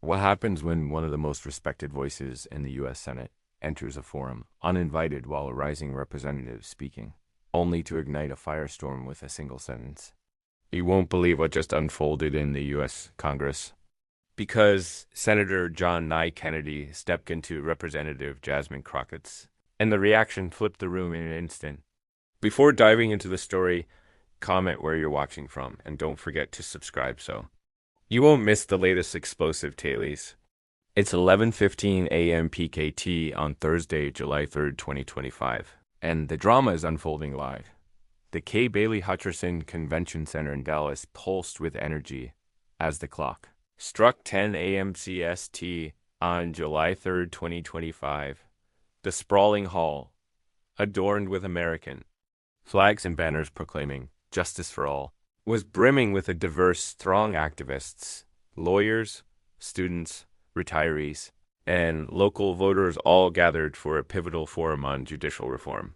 What happens when one of the most respected voices in the U.S. Senate enters a forum, uninvited while a rising representative is speaking, only to ignite a firestorm with a single sentence? You won't believe what just unfolded in the U.S. Congress. Because Senator John Nye Kennedy stepped into Representative Jasmine Crockett's, and the reaction flipped the room in an instant. Before diving into the story, comment where you're watching from, and don't forget to subscribe so you won't miss the latest explosive tailies. It's 11:15 a.m. PKT on Thursday, July 3rd, 2025, and the drama is unfolding live. The K. Bailey Hutcherson Convention Center in Dallas pulsed with energy as the clock struck 10 a.m. CST on July 3rd, 2025. The sprawling hall, adorned with American flags and banners proclaiming justice for all, was brimming with a diverse throng activists, lawyers, students, retirees, and local voters all gathered for a pivotal forum on judicial reform.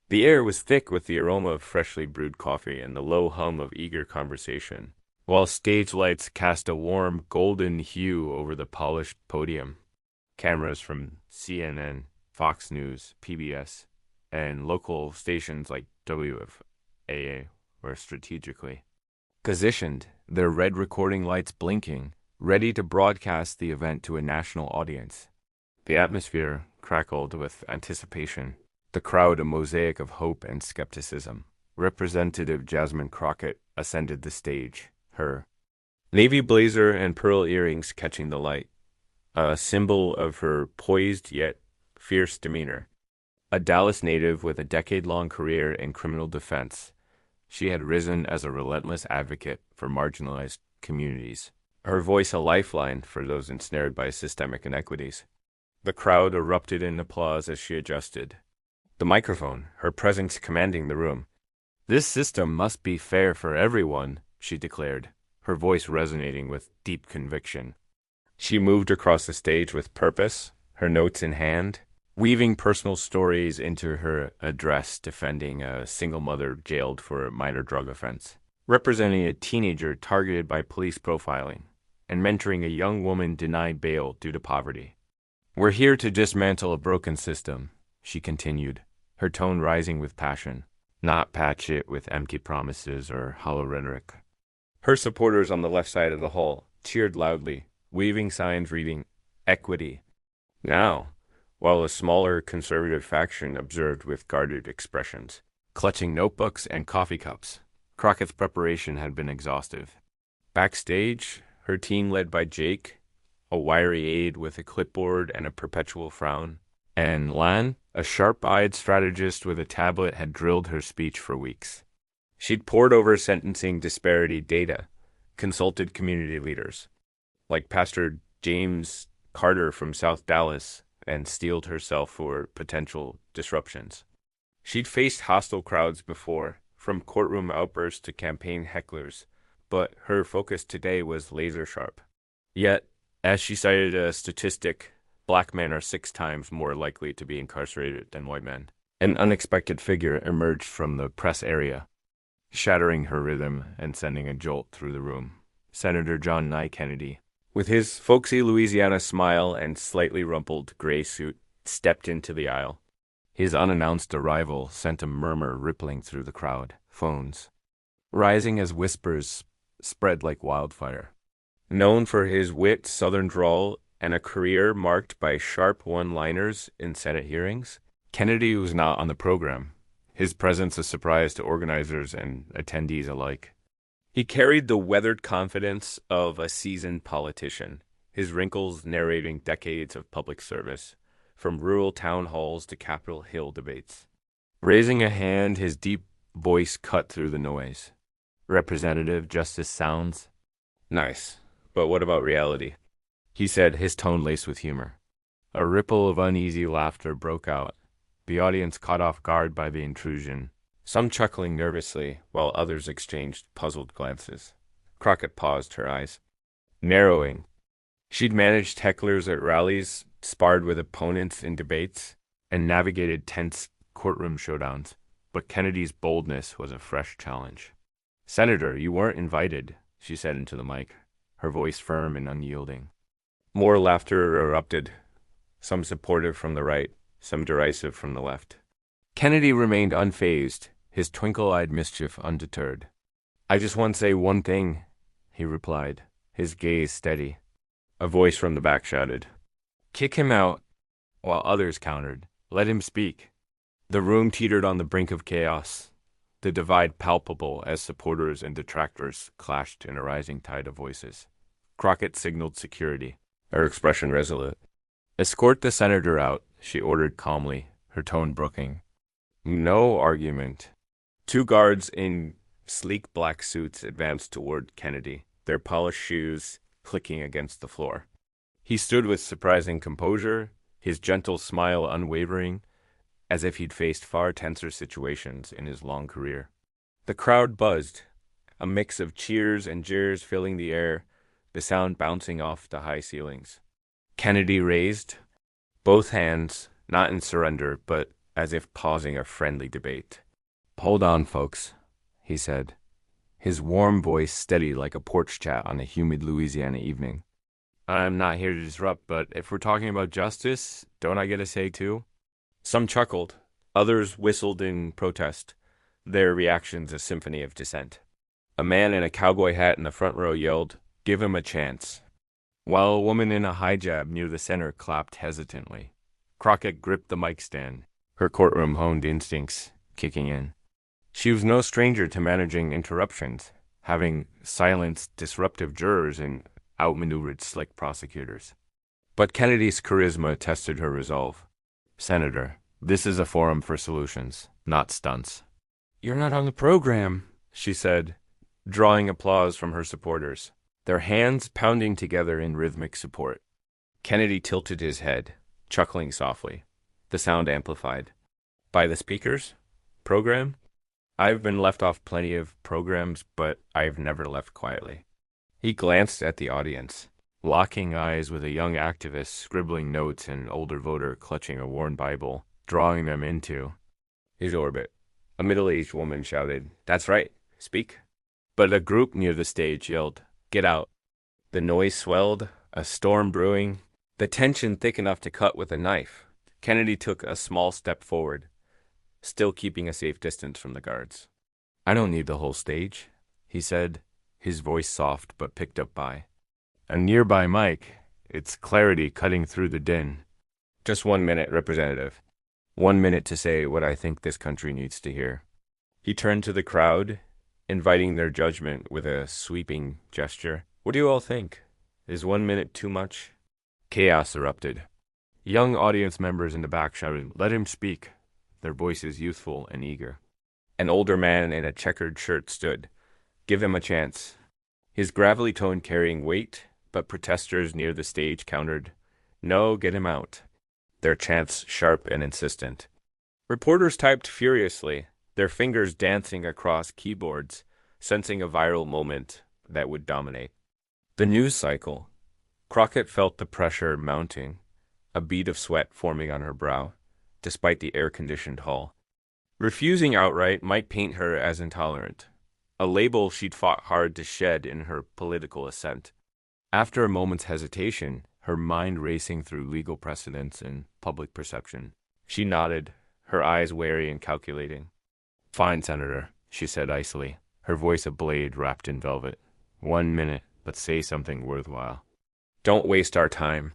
The air was thick with the aroma of freshly brewed coffee and the low hum of eager conversation, while stage lights cast a warm golden hue over the polished podium. Cameras from CNN, Fox News, PBS, and local stations like WFAA were strategically positioned, their red recording lights blinking, ready to broadcast the event to a national audience. The atmosphere crackled with anticipation, the crowd a mosaic of hope and skepticism. Representative Jasmine Crockett ascended the stage, her navy blazer and pearl earrings catching the light, a symbol of her poised yet fierce demeanor. A Dallas native with a decade-long career in criminal defense, she had risen as a relentless advocate for marginalized communities, her voice a lifeline for those ensnared by systemic inequities. The crowd erupted in applause as she adjusted the microphone, her presence commanding the room. "This system must be fair for everyone," she declared, her voice resonating with deep conviction. She moved across the stage with purpose, her notes in hand, weaving personal stories into her address, defending a single mother jailed for a minor drug offense, representing a teenager targeted by police profiling, and mentoring a young woman denied bail due to poverty. "We're here to dismantle a broken system," she continued, her tone rising with passion, not patch it with empty promises or hollow rhetoric. Her supporters on the left side of the hall cheered loudly, waving signs reading, "Equity now," while a smaller conservative faction observed with guarded expressions, clutching notebooks and coffee cups. Crockett's preparation had been exhaustive. Backstage, her team led by Jake, a wiry aide with a clipboard and a perpetual frown, and Lan, a sharp-eyed strategist with a tablet, had drilled her speech for weeks. She'd pored over sentencing disparity data, consulted community leaders, like Pastor James Carter from South Dallas, and steeled herself for potential disruptions. She'd faced hostile crowds before, from courtroom outbursts to campaign hecklers, but her focus today was laser-sharp. Yet, as she cited a statistic, black men are 6 times more likely to be incarcerated than white men. An unexpected figure emerged from the press area, shattering her rhythm and sending a jolt through the room. Senator John Nye Kennedy, with his folksy Louisiana smile and slightly rumpled gray suit, stepped into the aisle. His unannounced arrival sent a murmur rippling through the crowd, phones rising as whispers spread like wildfire. Known for his wit, southern drawl, and a career marked by sharp one-liners in Senate hearings, Kennedy was not on the program, his presence a surprise to organizers and attendees alike. He carried the weathered confidence of a seasoned politician, his wrinkles narrating decades of public service, from rural town halls to Capitol Hill debates. Raising a hand, his deep voice cut through the noise. "Representative, justice sounds nice, but what about reality?" he said, his tone laced with humor. A ripple of uneasy laughter broke out, the audience caught off guard by the intrusion, some chuckling nervously while others exchanged puzzled glances. Crockett paused, her eyes narrowing. She'd managed hecklers at rallies, sparred with opponents in debates, and navigated tense courtroom showdowns, but Kennedy's boldness was a fresh challenge. "Senator, you weren't invited," she said into the mic, her voice firm and unyielding. More laughter erupted, some supportive from the right, some derisive from the left. Kennedy remained unfazed, his twinkle-eyed mischief undeterred. "I just want to say one thing," he replied, his gaze steady. A voice from the back shouted, "Kick him out," while others countered, "Let him speak." The room teetered on the brink of chaos, the divide palpable as supporters and detractors clashed in a rising tide of voices. Crockett signaled security, her expression resolute. "Escort the senator out," she ordered calmly, her tone brooking. No argument. Two guards in sleek black suits advanced toward Kennedy, their polished shoes clicking against the floor. He stood with surprising composure, his gentle smile unwavering, as if he'd faced far tenser situations in his long career. The crowd buzzed, a mix of cheers and jeers filling the air, the sound bouncing off the high ceilings. Kennedy raised both hands, not in surrender, but as if pausing a friendly debate. "Hold on, folks," he said, his warm voice steady like a porch chat on a humid Louisiana evening. "I'm not here to disrupt, but if we're talking about justice, don't I get a say too?" Some chuckled, others whistled in protest, their reactions a symphony of dissent. A man in a cowboy hat in the front row yelled, "Give him a chance," while a woman in a hijab near the center clapped hesitantly. Crockett gripped the mic stand, her courtroom-honed instincts kicking in. She was no stranger to managing interruptions, having silenced disruptive jurors and outmaneuvered slick prosecutors. But Kennedy's charisma tested her resolve. "Senator, this is a forum for solutions, not stunts." "You're not on the program," she said, drawing applause from her supporters, their hands pounding together in rhythmic support. Kennedy tilted his head, chuckling softly. The sound amplified. "By the speakers? Program? I've been left off plenty of programs, but I've never left quietly." He glanced at the audience, locking eyes with a young activist scribbling notes and an older voter clutching a worn Bible, drawing them into his orbit. A middle-aged woman shouted, "That's right, speak." But a group near the stage yelled, "Get out." The noise swelled, a storm brewing, the tension thick enough to cut with a knife. Kennedy took a small step forward, still keeping a safe distance from the guards. "I don't need the whole stage," he said, his voice soft but picked up by a nearby mic, its clarity cutting through the din. "Just 1 minute, Representative. 1 minute to say what I think this country needs to hear." He turned to the crowd, inviting their judgment with a sweeping gesture. "What do you all think? Is 1 minute too much?" Chaos erupted. Young audience members in the back shouted, "Let him speak," their voices youthful and eager. An older man in a checkered shirt stood. "Give him a chance." His gravelly tone carrying weight, but protesters near the stage countered, "No, get him out," their chants sharp and insistent. Reporters typed furiously, their fingers dancing across keyboards, sensing a viral moment that would dominate. The news cycle. Crockett felt the pressure mounting, a bead of sweat forming on her brow, despite the air-conditioned hall. Refusing outright might paint her as intolerant, a label she'd fought hard to shed in her political ascent. After a moment's hesitation, her mind racing through legal precedents and public perception, she nodded, her eyes wary and calculating. "Fine, Senator," she said icily, her voice a blade wrapped in velvet. 1 minute, but say something worthwhile. "Don't waste our time."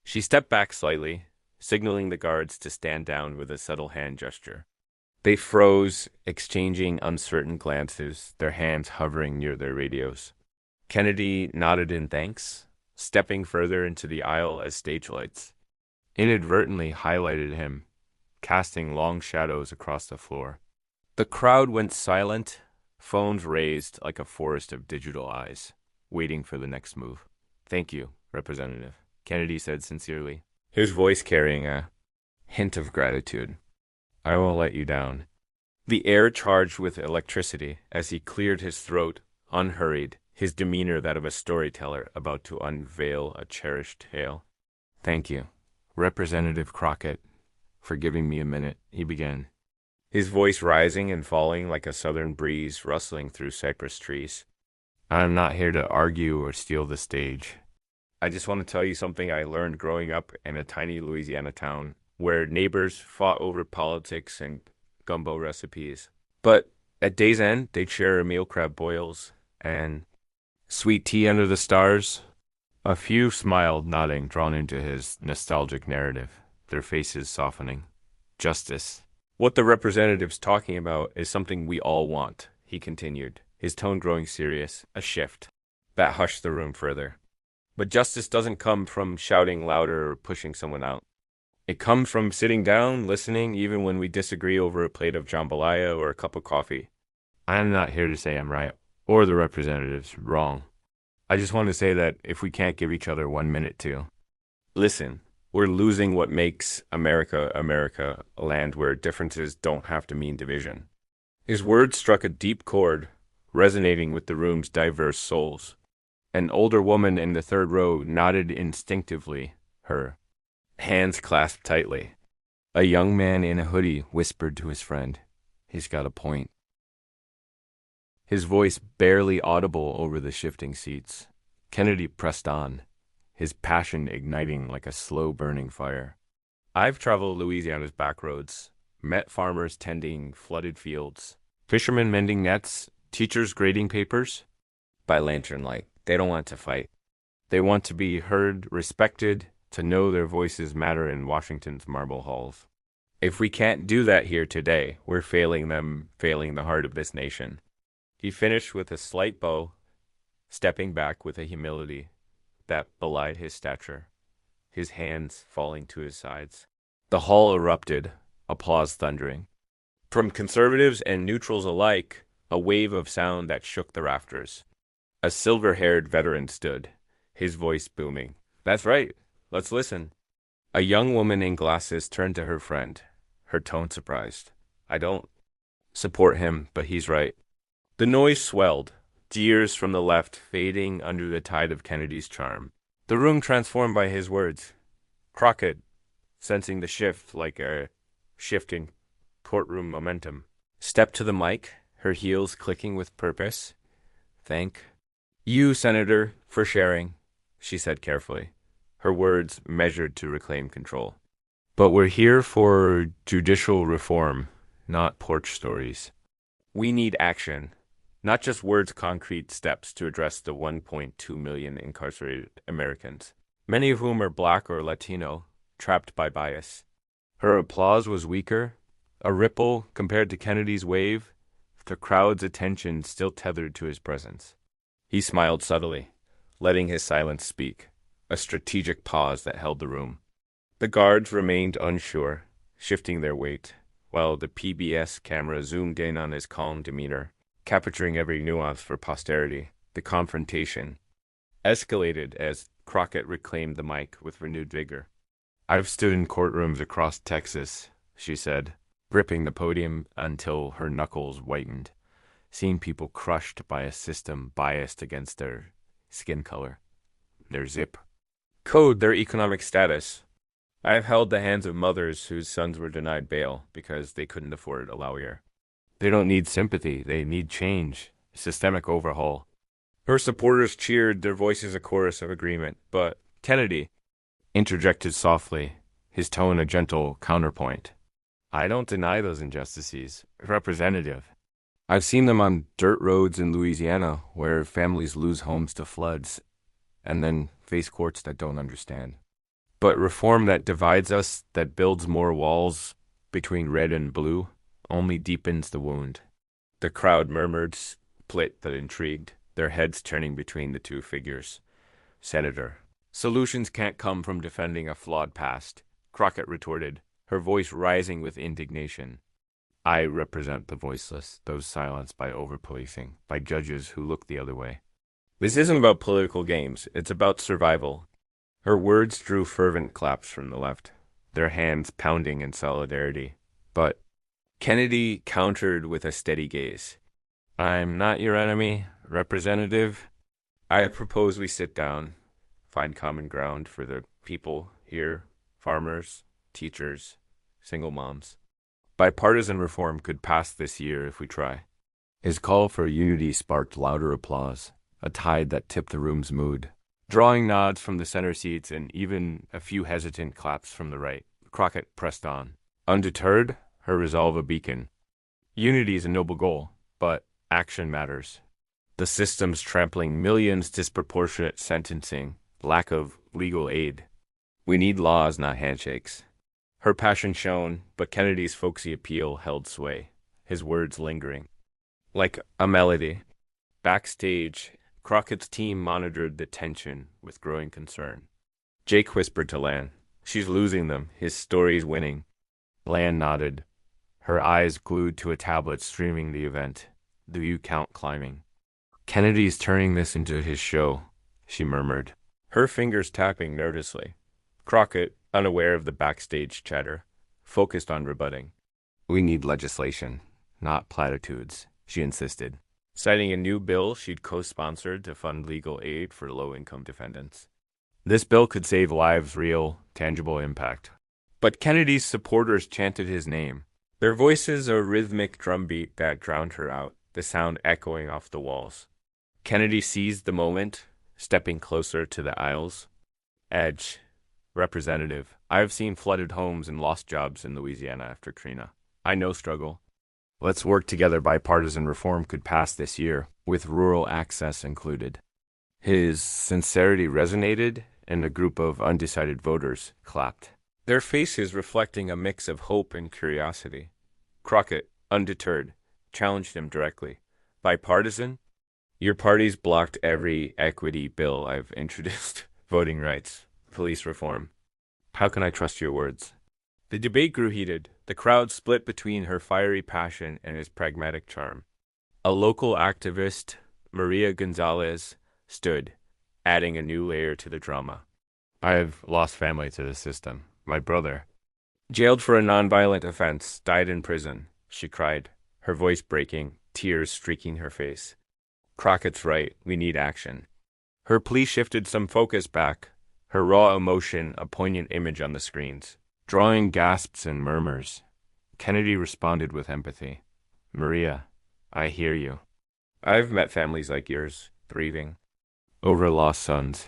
She stepped back slightly, signaling the guards to stand down with a subtle hand gesture. They froze, exchanging uncertain glances, their hands hovering near their radios. Kennedy nodded in thanks, stepping further into the aisle as stage lights inadvertently highlighted him, casting long shadows across the floor. The crowd went silent, phones raised like a forest of digital eyes, waiting for the next move. "Thank you, Representative," Kennedy said sincerely, his voice carrying a hint of gratitude. "I won't let you down." The air charged with electricity as he cleared his throat, unhurried, his demeanor that of a storyteller about to unveil a cherished tale. "Thank you, Representative Crockett, for giving me a minute," he began, his voice rising and falling like a southern breeze rustling through cypress trees. "I'm not here to argue or steal the stage. I just want to tell you something I learned growing up in a tiny Louisiana town where neighbors fought over politics and gumbo recipes. But at day's end, they'd share meal crab boils and sweet tea under the stars. A few smiled, nodding, drawn into his nostalgic narrative, their faces softening. Justice. What the representative's talking about is something we all want, he continued, his tone growing serious, a shift that hushed the room further. But justice doesn't come from shouting louder or pushing someone out. It comes from sitting down, listening, even when we disagree over a plate of jambalaya or a cup of coffee. I'm not here to say I'm right, or the representative's wrong. I just want to say that if we can't give each other 1 minute to listen, we're losing what makes America, America, a land where differences don't have to mean division. His words struck a deep chord, resonating with the room's diverse souls. An older woman in the third row nodded instinctively, her hands clasped tightly. A young man in a hoodie whispered to his friend, "He's got a point." His voice barely audible over the shifting seats. Kennedy pressed on, his passion igniting like a slow-burning fire. I've traveled Louisiana's back roads, met farmers tending flooded fields, fishermen mending nets, teachers grading papers. By lantern light, they don't want to fight. They want to be heard, respected, to know their voices matter in Washington's marble halls. If we can't do that here today, we're failing them, failing the heart of this nation. He finished with a slight bow, stepping back with a humility that belied his stature, his hands falling to his sides. The hall erupted, applause thundering. From conservatives and neutrals alike, a wave of sound that shook the rafters. A silver-haired veteran stood, his voice booming. "That's right. Let's listen." A young woman in glasses turned to her friend, her tone surprised. "I don't support him, but he's right." The noise swelled, jeers from the left fading under the tide of Kennedy's charm. The room transformed by his words. Crockett, sensing the shift like a shifting courtroom momentum, stepped to the mic, her heels clicking with purpose. "Thank you, Senator, for sharing," she said carefully, her words measured to reclaim control. "But we're here for judicial reform, not porch stories. We need action. Not just words, concrete steps to address the 1.2 million incarcerated Americans, many of whom are Black or Latino, trapped by bias." Her applause was weaker, a ripple compared to Kennedy's wave, the crowd's attention still tethered to his presence. He smiled subtly, letting his silence speak, a strategic pause that held the room. The guards remained unsure, shifting their weight, while the PBS camera zoomed in on his calm demeanor, capturing every nuance for posterity. The confrontation escalated as Crockett reclaimed the mic with renewed vigor. "I've stood in courtrooms across Texas," she said, gripping the podium until her knuckles whitened, seeing people crushed by a system biased against their skin color, their zip code, their economic status. I've held the hands of mothers whose sons were denied bail because they couldn't afford a lawyer. They don't need sympathy, they need change, systemic overhaul. Her supporters cheered, their voices a chorus of agreement, but Kennedy interjected softly, his tone a gentle counterpoint. "I don't deny those injustices, Representative. I've seen them on dirt roads in Louisiana where families lose homes to floods and then face courts that don't understand. But reform that divides us, that builds more walls between red and blue, only deepens the wound." The crowd murmured, split but intrigued, their heads turning between the two figures. "Senator, solutions can't come from defending a flawed past," Crockett retorted, her voice rising with indignation. "I represent the voiceless, those silenced by overpolicing, by judges who look the other way. This isn't about political games, it's about survival." Her words drew fervent claps from the left, their hands pounding in solidarity. But Kennedy countered with a steady gaze. "I'm not your enemy, Representative. I propose we sit down, find common ground for the people here, farmers, teachers, single moms. Bipartisan reform could pass this year if we try." His call for unity sparked louder applause, a tide that tipped the room's mood. Drawing nods from the center seats and even a few hesitant claps from the right, Crockett pressed on. Undeterred, her resolve a beacon. Unity is a noble goal, but action matters. The system's trampling millions, disproportionate sentencing, lack of legal aid. We need laws, not handshakes. Her passion shone, but Kennedy's folksy appeal held sway, his words lingering. Like a melody. Backstage, Crockett's team monitored the tension with growing concern. Jake whispered to Lan, "She's losing them. His story's winning." Lan nodded, her eyes glued to a tablet streaming the event. "Do you count climbing?" "Kennedy's turning this into his show," she murmured, her fingers tapping nervously. Crockett, unaware of the backstage chatter, focused on rebutting. "We need legislation, not platitudes," she insisted, citing a new bill she'd co-sponsored to fund legal aid for low-income defendants. This bill could save lives, real, tangible impact. But Kennedy's supporters chanted his name, their voices a rhythmic drumbeat that drowned her out, the sound echoing off the walls. Kennedy seized the moment, stepping closer to the aisles. "Edge, Representative, I have seen flooded homes and lost jobs in Louisiana after Katrina. I know struggle. Let's work together. Bipartisan reform could pass this year, with rural access included." His sincerity resonated, and a group of undecided voters clapped, their faces reflecting a mix of hope and curiosity. Crockett, undeterred, challenged him directly. "Bipartisan? Your party's blocked every equity bill I've introduced. Voting rights, police reform. How can I trust your words?" The debate grew heated. The crowd split between her fiery passion and his pragmatic charm. A local activist, Maria Gonzalez, stood, adding a new layer to the drama. "I've lost family to the system. My brother, jailed for a nonviolent offense, died in prison," she cried, her voice breaking, tears streaking her face. Crockett's right. We need action. Her plea shifted some focus back, her raw emotion a poignant image on the screens. Drawing gasps and murmurs, Kennedy responded with empathy. "Maria, I hear you. I've met families like yours, grieving over lost sons.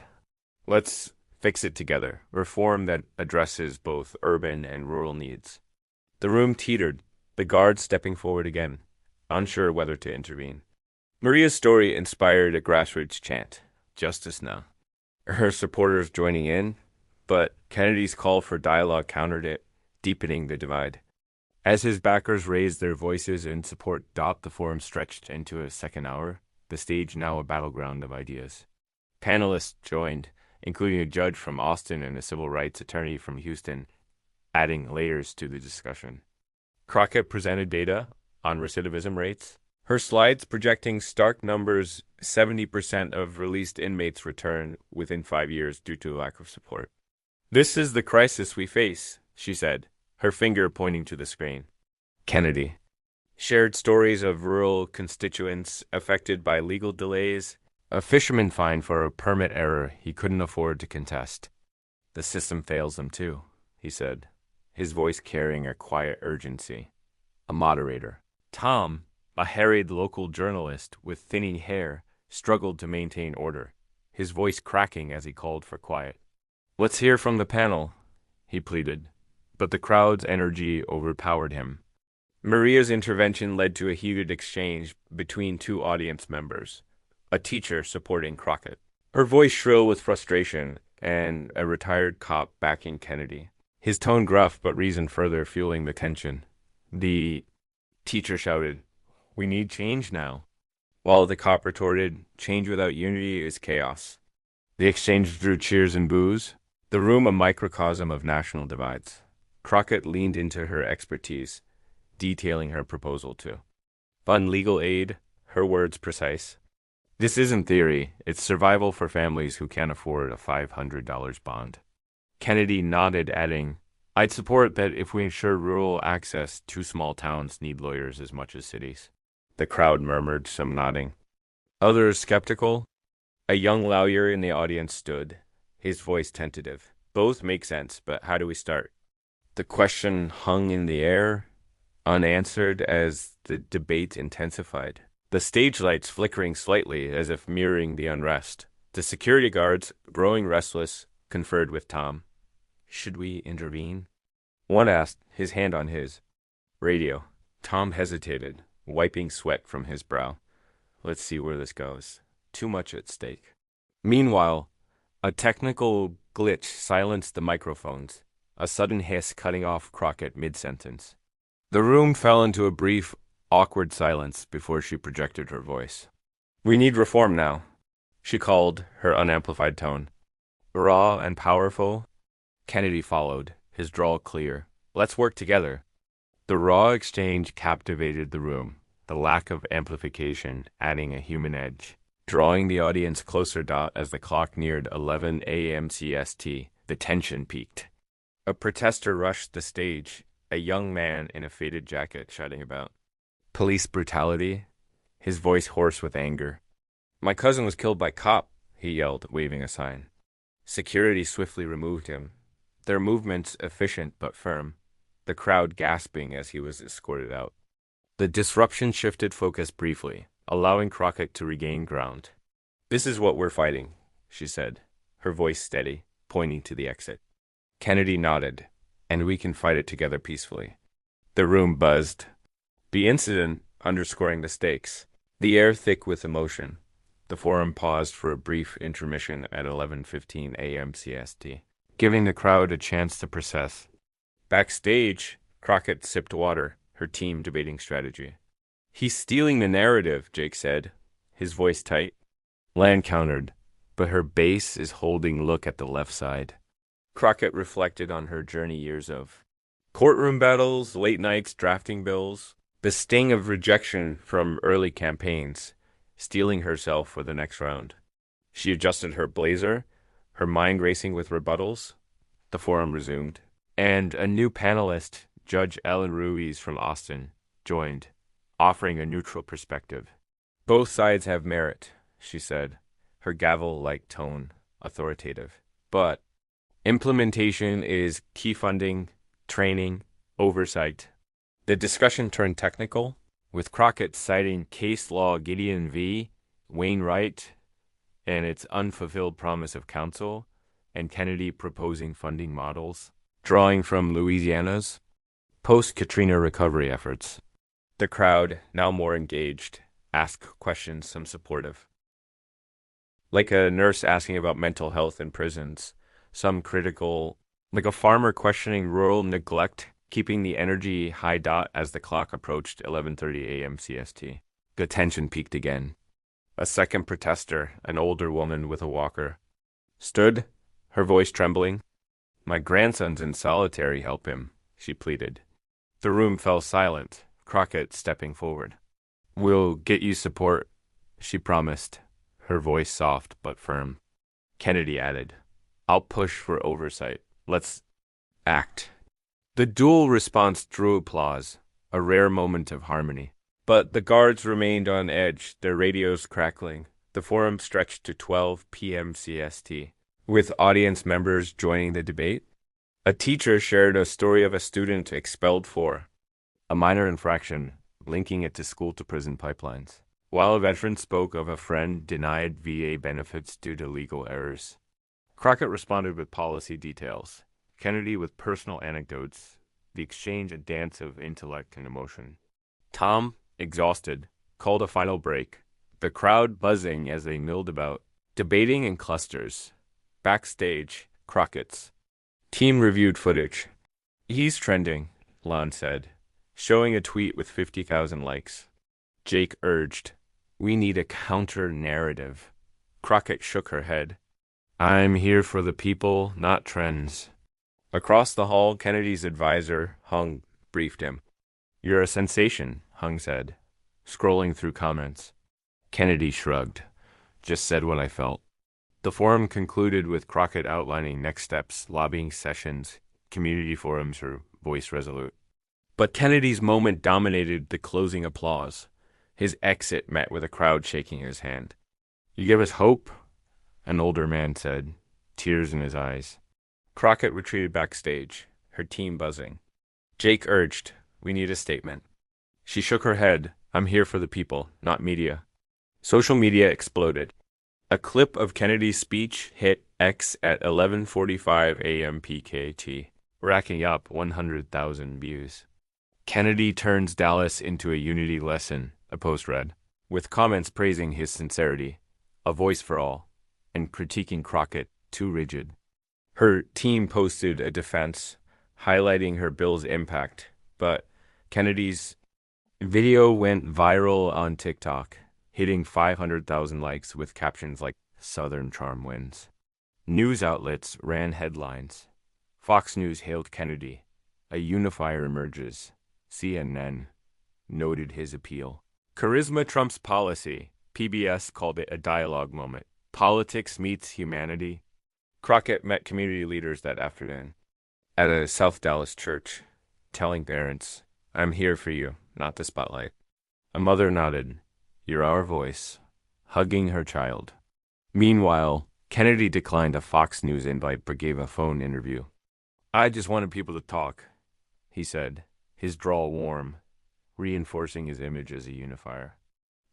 Let's fix it together, reform that addresses both urban and rural needs." The room teetered, the guard stepping forward again, unsure whether to intervene. Maria's story inspired a grassroots chant, "Justice now." Her supporters joining in, but Kennedy's call for dialogue countered it, deepening the divide. As his backers raised their voices in support, the forum stretched into a second hour, the stage now a battleground of ideas. Panelists joined, including a judge from Austin and a civil rights attorney from Houston, adding layers to the discussion. Crockett presented data on recidivism rates, her slides projecting stark numbers: 70% of released inmates return within 5 years due to lack of support. "This is the crisis we face," she said, her finger pointing to the screen. Kennedy shared stories of rural constituents affected by legal delays, a fisherman fined for a permit error he couldn't afford to contest. "The system fails them too," he said, his voice carrying a quiet urgency. A moderator, Tom, a harried local journalist with thinning hair, struggled to maintain order, his voice cracking as he called for quiet. "Let's hear from the panel," he pleaded, but the crowd's energy overpowered him. Maria's intervention led to a heated exchange between two audience members, a teacher supporting Crockett, her voice shrill with frustration, and a retired cop backing Kennedy, his tone gruff but reason further fueling the tension. The teacher shouted, "We need change now," while the cop retorted, "Change without unity is chaos." The exchange drew cheers and boos, the room a microcosm of national divides. Crockett leaned into her expertise, detailing her proposal to fund legal aid, her words precise. "This isn't theory, it's survival for families who can't afford a $500 bond." Kennedy nodded, adding, "I'd support that if we ensure rural access. 2 small towns need lawyers as much as cities." The crowd murmured, some nodding. Others skeptical. A young lawyer in the audience stood, his voice tentative. "Both make sense, but how do we start?" The question hung in the air, unanswered as the debate intensified, the stage lights flickering slightly as if mirroring the unrest. The security guards, growing restless, conferred with Tom. Should we intervene? One asked, his hand on his. Radio. Tom hesitated, wiping sweat from his brow. Let's see where this goes. Too much at stake. Meanwhile, a technical glitch silenced the microphones, a sudden hiss cutting off Crockett mid-sentence. The room fell into a brief, awkward silence before she projected her voice. We need reform now, she called, her unamplified tone. Raw and powerful. Kennedy followed, his drawl clear. Let's work together. The raw exchange captivated the room, the lack of amplification adding a human edge. Drawing the audience closer. As the clock neared 11 a.m. CST, the tension peaked. A protester rushed the stage, a young man in a faded jacket shouting about police brutality, his voice hoarse with anger. My cousin was killed by cop, he yelled, waving a sign. Security swiftly removed him, their movements efficient but firm, the crowd gasping as he was escorted out. The disruption shifted focus briefly, allowing Crockett to regain ground. This is what we're fighting, she said, her voice steady, pointing to the exit. Kennedy nodded, and we can fight it together peacefully. The room buzzed. The incident underscoring the stakes, the air thick with emotion. The forum paused for a brief intermission at 11:15 a.m. CST, giving the crowd a chance to process. Backstage, Crockett sipped water, her team debating strategy. He's stealing the narrative, Jake said, his voice tight. Lan countered, but her base is holding look at the left side. Crockett reflected on her journey years of courtroom battles, late nights, drafting bills, the sting of rejection from early campaigns, steeling herself for the next round. She adjusted her blazer, her mind racing with rebuttals. The forum resumed. And a new panelist, Judge Ellen Ruiz from Austin, joined, offering a neutral perspective. Both sides have merit, she said, her gavel-like tone authoritative. But implementation is key funding, training, oversight. The discussion turned technical, with Crockett citing case law Gideon v. Wainwright and its unfulfilled promise of counsel, and Kennedy proposing funding models, drawing from Louisiana's post-Katrina recovery efforts. The crowd, now more engaged, asked questions, some supportive. Like a nurse asking about mental health in prisons, some critical, like a farmer questioning rural neglect, keeping the energy high. As the clock approached 11:30 a.m. CST. The tension peaked again. A second protester, an older woman with a walker, stood, her voice trembling. My grandson's in solitary, help him, she pleaded. The room fell silent, Crockett stepping forward. We'll get you support, she promised, her voice soft but firm. Kennedy added, I'll push for oversight. Let's act. The dual response drew applause, a rare moment of harmony. But the guards remained on edge, their radios crackling. The forum stretched to 12 p.m. CST, with audience members joining the debate. A teacher shared a story of a student expelled for a minor infraction, linking it to school-to-prison pipelines, while a veteran spoke of a friend denied VA benefits due to legal errors. Crockett responded with policy details, Kennedy with personal anecdotes, the exchange a dance of intellect and emotion. Tom, exhausted, called a final break, the crowd buzzing as they milled about, debating in clusters. Backstage, Crockett's team reviewed footage. He's trending, Lon said, showing a tweet with 50,000 likes. Jake urged, we need a counter-narrative. Crockett shook her head. I'm here for the people, not trends. Across the hall, Kennedy's advisor, Hung, briefed him. You're a sensation, Hung said, scrolling through comments. Kennedy shrugged. Just said what I felt. The forum concluded with Crockett outlining next steps, lobbying sessions, community forums, or voice resolute. But Kennedy's moment dominated the closing applause. His exit met with a crowd shaking his hand. You give us hope, an older man said, tears in his eyes. Crockett retreated backstage, her team buzzing. Jake urged, we need a statement. She shook her head. I'm here for the people, not media. Social media exploded. A clip of Kennedy's speech hit X at 11:45 a.m. PKT, racking up 100,000 views. Kennedy turns Dallas into a unity lesson, a post read, with comments praising his sincerity, a voice for all, and critiquing Crockett, too rigid. Her team posted a defense, highlighting her bill's impact, but Kennedy's video went viral on TikTok, hitting 500,000 likes with captions like "Southern Charm wins." News outlets ran headlines. Fox News hailed Kennedy. A unifier emerges. CNN noted his appeal. Charisma trumps policy. PBS called it a dialogue moment. Politics meets humanity. Crockett met community leaders that afternoon at a South Dallas church, telling parents, "I'm here for you, not the spotlight." A mother nodded, "You're our voice," hugging her child. Meanwhile, Kennedy declined a Fox News invite but gave a phone interview. "I just wanted people to talk," he said, his drawl warm, reinforcing his image as a unifier.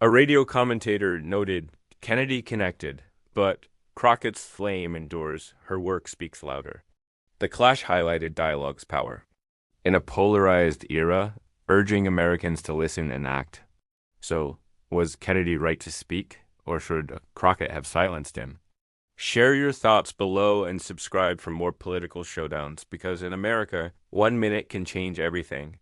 A radio commentator noted, "Kennedy connected, but Crockett's flame endures, her work speaks louder." The clash highlighted dialogue's power. In a polarized era, urging Americans to listen and act. So, was Kennedy right to speak, or should Crockett have silenced him? Share your thoughts below and subscribe for more political showdowns, because in America, 1 minute can change everything.